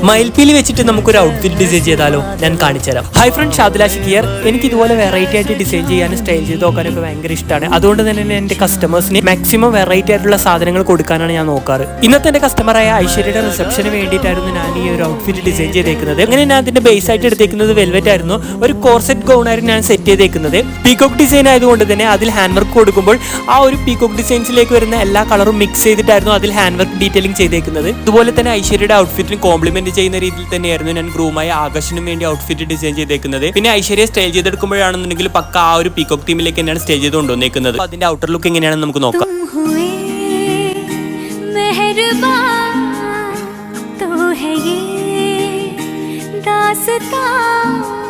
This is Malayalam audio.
മയിൽപ്പീലി വെച്ചിട്ട് നമുക്കൊരു ഔട്ട്ഫിറ്റ് ഡിസൈൻ ചെയ്താലോ? ഞാൻ കാണിച്ചുതരാം. Hi friend, Shadila Shikiyar. എനിക്ക് ഇതുപോലെ വെറൈറ്റി ആയിട്ട് ഡിസൈൻ ചെയ്യാനും സ്റ്റൈൽ ചെയ്ത് നോക്കാനൊക്കെ ഭയങ്കര ഇഷ്ടമാണ്. അതുകൊണ്ട് തന്നെ എൻ്റെ കസ്റ്റമേഴ്സിന് മാക്സിമം വെറൈറ്റി ആയിട്ടുള്ള സാധനങ്ങൾ കൊടുക്കാനാണ് ഞാൻ നോക്കാറ്. ഇന്നത്തെ എൻ്റെ കസ്റ്റമറായ ഐശ്വര്യയുടെ റിസപ്ഷന് വേണ്ടിയിട്ടായിരുന്നു ഞാൻ ഈ ഒരു ഔട്ട്ഫിറ്റ് ഡിസൈൻ ചെയ്തേക്കുന്നത്. അങ്ങനെ ഞാൻ അതിന്റെ ബേസ് ആയിട്ട് എടുത്തേക്കുന്നത് വെൽവെറ്റ് ആയിരുന്നു. ഒരു കോർസെറ്റ് ഗൗൺ ആയിരുന്നു ഞാൻ സെറ്റ് ചെയ്തേക്കുന്നത്. പീകോക്ക് ഡിസൈൻ ആയതുകൊണ്ട് തന്നെ അതിൽ ഹാൻഡ് വർക്ക് കൊടുക്കുമ്പോൾ ആ ഒരു പീകോക്ക് ഡിസൈൻസിലേക്ക് വരുന്ന എല്ലാ കളറും മിക്സ് ചെയ്തിട്ടായിരുന്നു അതിൽ ഹാൻഡ് വർക്ക് ഡീറ്റെയിലിംഗ് ചെയ്തേക്കുന്നത്. അതുപോലെ തന്നെ ഐശ്വര്യയുടെ ഔട്ട്ഫിറ്റിന് കോംപ്ലിമെന്റ് ചെയ്യുന്ന രീതിയിൽ തന്നെയായിരുന്നു ഞാൻ ഗ്രൂമായ ആകാശിനും വേണ്ടി ഔട്ട്ഫിറ്റ് ഡിസൈൻ ചെയ്തേക്കുന്നത്. പിന്നെ ഐശ്വര്യ സ്റ്റൈൽ ചെയ്തെടുക്കുമ്പോഴാണെന്നുണ്ടെങ്കിൽ പക്ക ആ ഒരു പീകോക്ക് തീമിലേക്ക് തന്നെയാണ് സ്റ്റേജ് ചെയ്ത് കൊണ്ടുവന്നേക്കുന്നത്. അതിന്റെ ഔട്ടർ ലുക്ക് എങ്ങനെയാണെന്ന് നമുക്ക് നോക്കാം. तो है ये दास्तां